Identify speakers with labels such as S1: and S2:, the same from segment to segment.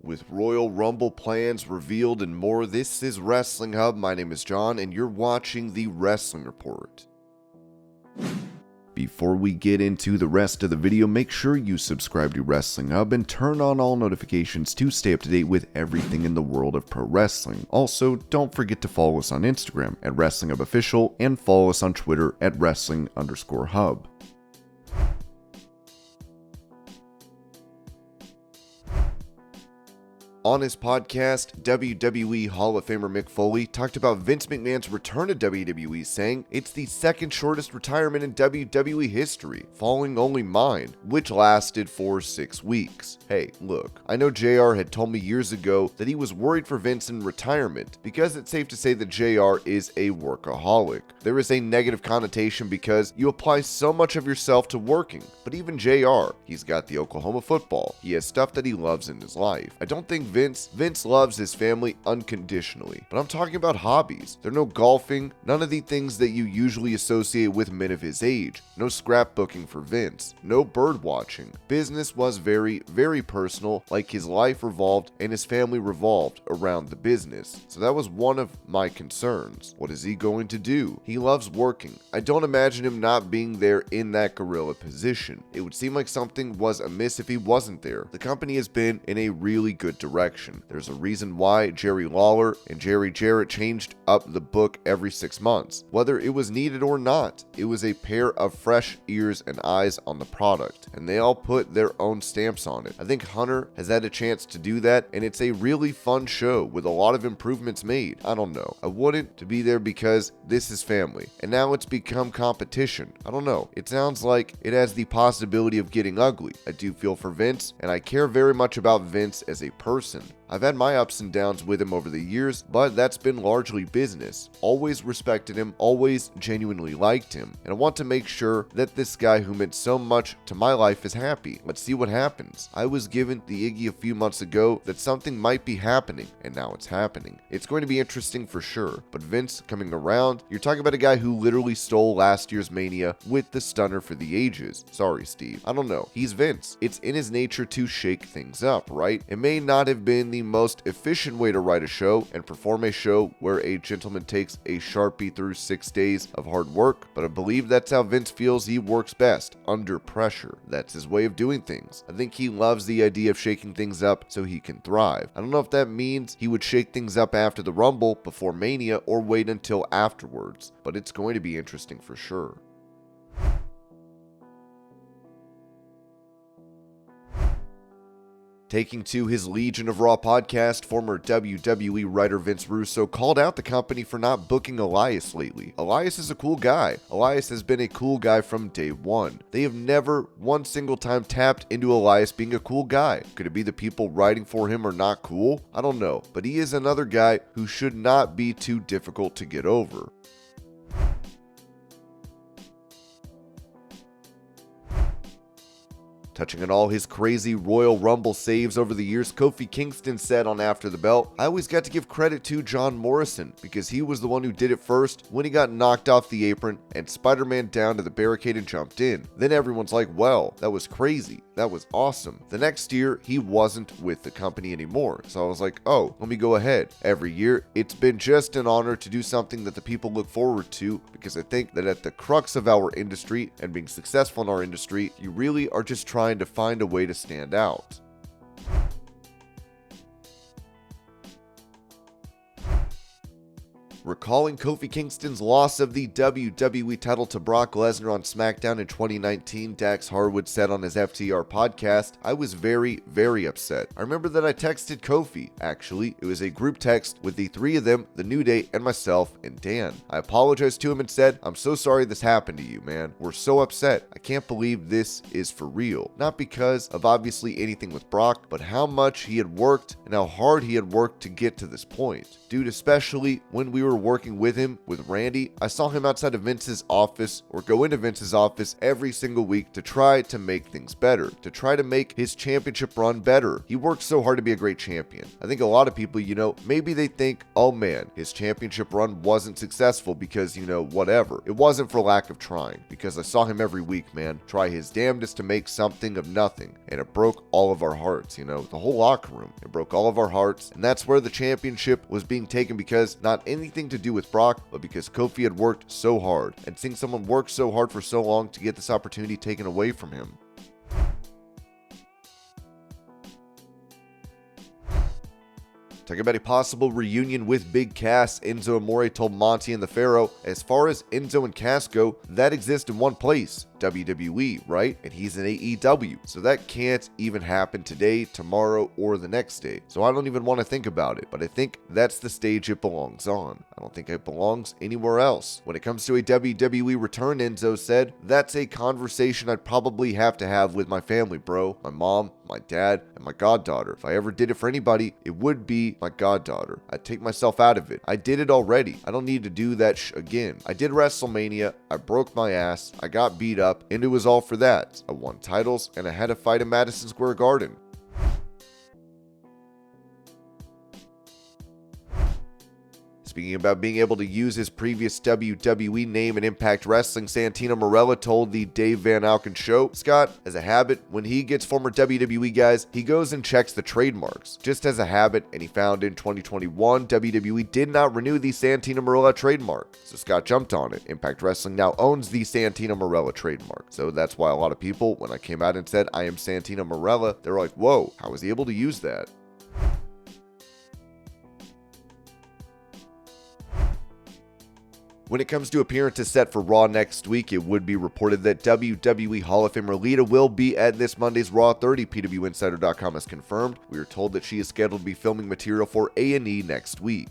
S1: With Royal Rumble plans revealed and more, this is Wrestling Hub. My name is John, and you're watching the Wrestling Report. Before we get into the rest of the video, make sure you subscribe to Wrestling Hub and turn on all notifications to stay up to date with everything in the world of pro wrestling. Also, don't forget to follow us on Instagram at Wrestling Hub Official and follow us on Twitter at Wrestling_Hub. On his podcast, WWE Hall of Famer Mick Foley talked about Vince McMahon's return to WWE, saying it's the second shortest retirement in WWE history, following only mine, which lasted for 6 weeks. Hey, look, I know JR had told me years ago that he was worried for Vince in retirement because it's safe to say that JR is a workaholic. There is a negative connotation because you apply so much of yourself to working, but even JR, he's got the Oklahoma football. He has stuff that he loves in his life. I don't think Vince loves his family unconditionally, but I'm talking about hobbies. There are no golfing, none of the things that you usually associate with men of his age. No scrapbooking for Vince, no bird watching. Business was very, very personal, like his life revolved and his family revolved around the business. So that was one of my concerns. What is he going to do? He loves working. I don't imagine him not being there in that gorilla position. It would seem like something was amiss if he wasn't there. The company has been in a really good direction. There's a reason why Jerry Lawler and Jerry Jarrett changed up the book every 6 months. Whether it was needed or not, it was a pair of fresh ears and eyes on the product, and they all put their own stamps on it. I think Hunter has had a chance to do that, and it's a really fun show with a lot of improvements made. I don't know. I wouldn't to be there because this is family, and now it's become competition. I don't know. It sounds like it has the possibility of getting ugly. I do feel for Vince, and I care very much about Vince as a person. I've had my ups and downs with him over the years, but that's been largely business. Always respected him, always genuinely liked him, and I want to make sure that this guy who meant so much to my life is happy. Let's see what happens. I was given the Iggy a few months ago that something might be happening, and now it's happening. It's going to be interesting for sure, but Vince coming around, you're talking about a guy who literally stole last year's Mania with the stunner for the ages. Sorry, Steve. I don't know. He's Vince. It's in his nature to shake things up, right? It may not have been the most efficient way to write a show and perform a show where a gentleman takes a Sharpie through 6 days of hard work, but I believe that's how Vince feels he works best, under pressure. That's his way of doing things. I think he loves the idea of shaking things up so he can thrive. I don't know if that means he would shake things up after the Rumble before Mania or wait until afterwards, but it's going to be interesting for sure. Taking to his Legion of Raw podcast, former WWE writer Vince Russo called out the company for not booking Elias lately. Elias is a cool guy. Elias has been a cool guy from day one. They have never one single time tapped into Elias being a cool guy. Could it be the people writing for him are not cool? I don't know, but he is another guy who should not be too difficult to get over. Touching on all his crazy Royal Rumble saves over the years, Kofi Kingston said on After the Bell, "I always got to give credit to John Morrison because he was the one who did it first when he got knocked off the apron and Spider-Man down to the barricade and jumped in. Then everyone's like, well, that was crazy. That was awesome." The next year, he wasn't with the company anymore, so I was like, oh, let me go ahead. Every year, it's been just an honor to do something that the people look forward to because I think that at the crux of our industry and being successful in our industry, you really are just trying to find a way to stand out. Recalling Kofi Kingston's loss of the WWE title to Brock Lesnar on SmackDown in 2019, Dax Harwood said on his FTR podcast, "I was very, very upset. I remember that I texted Kofi. Actually, it was a group text with the three of them, The New Day, and myself and Dan. I apologized to him and said, I'm so sorry this happened to you, man. We're so upset. I can't believe this is for real. Not because of obviously anything with Brock, but how much he had worked and how hard he had worked to get to this point. Dude, especially when we were were working with him, with Randy, I saw him outside of Vince's office or go into Vince's office every single week to try to make things better, to try to make his championship run better. He worked so hard to be a great champion. I think a lot of people, maybe they think, oh man, his championship run wasn't successful because, whatever. It wasn't for lack of trying, because I saw him every week, man, try his damnedest to make something of nothing, and it broke all of our hearts, the whole locker room. It broke all of our hearts, and that's where the championship was being taken, because not anything to do with Brock, but because Kofi had worked so hard, and seeing someone work so hard for so long to get this opportunity taken away from him. Talking about a possible reunion with Big Cass, Enzo Amore told Monty and the Pharaoh, as far as Enzo and Cass go, that exists in one place, WWE, right? And he's in AEW, so that can't even happen today, tomorrow, or the next day. So I don't even want to think about it, but I think that's the stage it belongs on. I don't think it belongs anywhere else. When it comes to a WWE return, Enzo said, that's a conversation I'd probably have to have with my family, bro. My mom, my dad, and my goddaughter. If I ever did it for anybody, it would be my goddaughter. I'd take myself out of it. I did it already. I don't need to do that again. I did WrestleMania. I broke my ass. I got beat up, and it was all for that. I won titles, and I had a fight in Madison Square Garden. Speaking about being able to use his previous WWE name in Impact Wrestling, Santino Marella told the Dave Van Auken show, Scott, as a habit, when he gets former WWE guys, he goes and checks the trademarks. Just as a habit, and he found in 2021, WWE did not renew the Santino Marella trademark. So Scott jumped on it. Impact Wrestling now owns the Santino Marella trademark. So that's why a lot of people, when I came out and said, I am Santino Marella, they were like, whoa, how was he able to use that? When it comes to appearances set for Raw next week, it would be reported that WWE Hall of Famer Lita will be at this Monday's Raw 30. PWInsider.com has confirmed. We are told that she is scheduled to be filming material for A&E next week.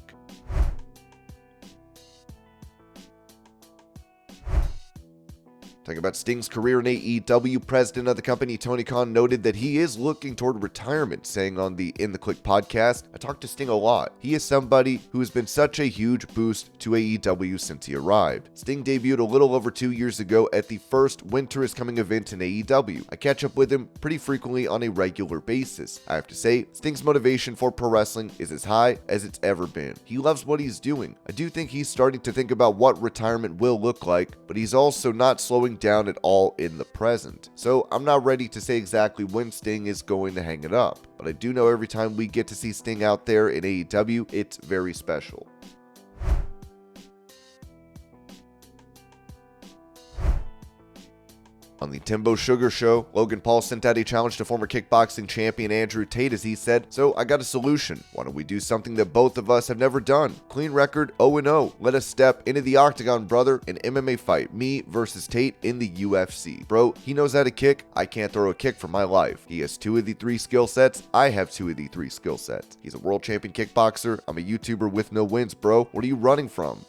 S1: Talking about Sting's career in AEW, president of the company Tony Khan noted that he is looking toward retirement, saying on the In the Click podcast, I talked to Sting a lot. He is somebody who has been such a huge boost to AEW since he arrived. Sting debuted a little over 2 years ago at the first Winter is Coming event in AEW. I catch up with him pretty frequently on a regular basis. I have to say, Sting's motivation for pro wrestling is as high as it's ever been. He loves what he's doing. I do think he's starting to think about what retirement will look like, but he's also not slowing down at all in the present. So I'm not ready to say exactly when Sting is going to hang it up, but I do know every time we get to see Sting out there in AEW, it's very special. On the Timbo Sugar Show, Logan Paul sent out a challenge to former kickboxing champion Andrew Tate, as he said, so I got a solution. Why don't we do something that both of us have never done? Clean record 0-0. Let us step into the octagon, brother. An MMA fight. Me versus Tate in the UFC. Bro, he knows how to kick. I can't throw a kick for my life. He has 2 of the 3 skill sets. I have 2 of the 3 skill sets. He's a world champion kickboxer. I'm a YouTuber with no wins, bro. What are you running from?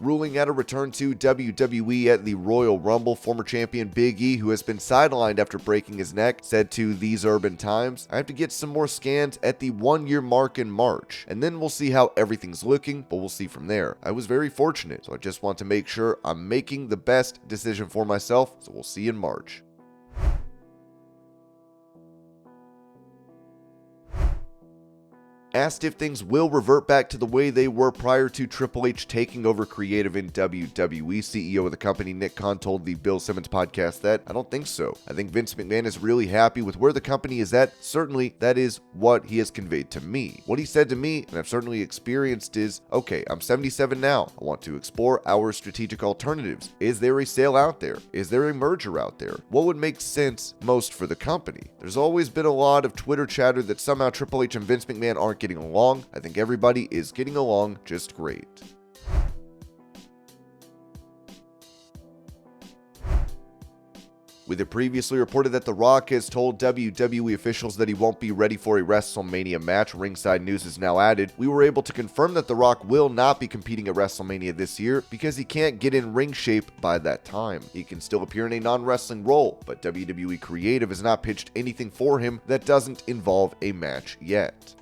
S1: Ruling out a return to WWE at the Royal Rumble, former champion Big E, who has been sidelined after breaking his neck, said to These Urban Times, I have to get some more scans at the 1-year mark in March, and then we'll see how everything's looking, but we'll see from there. I was very fortunate, so I just want to make sure I'm making the best decision for myself, so we'll see in March. Asked if things will revert back to the way they were prior to Triple H taking over creative in WWE, CEO of the company Nick Khan told the Bill Simmons podcast that, I don't think so. I think Vince McMahon is really happy with where the company is at. Certainly, that is what he has conveyed to me. What he said to me, and I've certainly experienced, is, okay, I'm 77 now. I want to explore our strategic alternatives. Is there a sale out there? Is there a merger out there? What would make sense most for the company? There's always been a lot of Twitter chatter that somehow Triple H and Vince McMahon aren't getting along. I think everybody is getting along just great. With it previously reported that The Rock has told WWE officials that he won't be ready for a WrestleMania match, ringside news is now added. We were able to confirm that The Rock will not be competing at WrestleMania this year because he can't get in ring shape by that time. He can still appear in a non-wrestling role, but WWE Creative has not pitched anything for him that doesn't involve a match yet.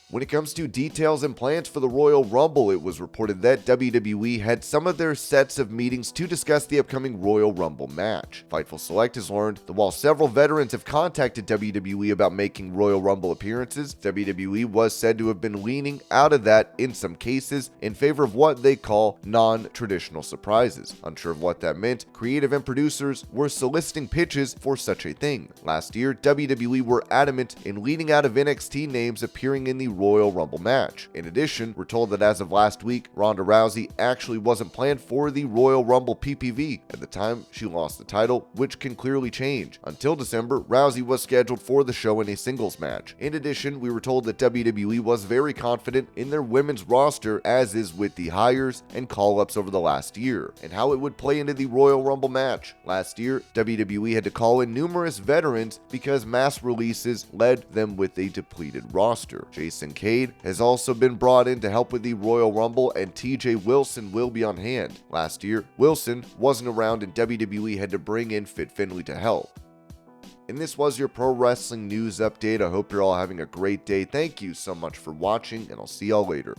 S1: When it comes to details and plans for the Royal Rumble, it was reported that WWE had some of their sets of meetings to discuss the upcoming Royal Rumble match. Fightful Select has learned that while several veterans have contacted WWE about making Royal Rumble appearances, WWE was said to have been leaning out of that in some cases in favor of what they call non-traditional surprises. Unsure of what that meant, creative and producers were soliciting pitches for such a thing. Last year, WWE were adamant in leaning out of NXT names appearing in the Royal Rumble match. In addition, we're told that as of last week, Ronda Rousey actually wasn't planned for the Royal Rumble PPV. At the time, she lost the title, which can clearly change. Until December, Rousey was scheduled for the show in a singles match. In addition, we were told that WWE was very confident in their women's roster, as is with the hires and call-ups over the last year, and how it would play into the Royal Rumble match. Last year, WWE had to call in numerous veterans because mass releases led them with a depleted roster. Jason Cade has also been brought in to help with the Royal Rumble, and TJ Wilson will be on hand. Last year, Wilson wasn't around and WWE had to bring in Fit Finlay to help. And this was your pro wrestling news update. I hope you're all having a great day. Thank you so much for watching, and I'll see y'all later.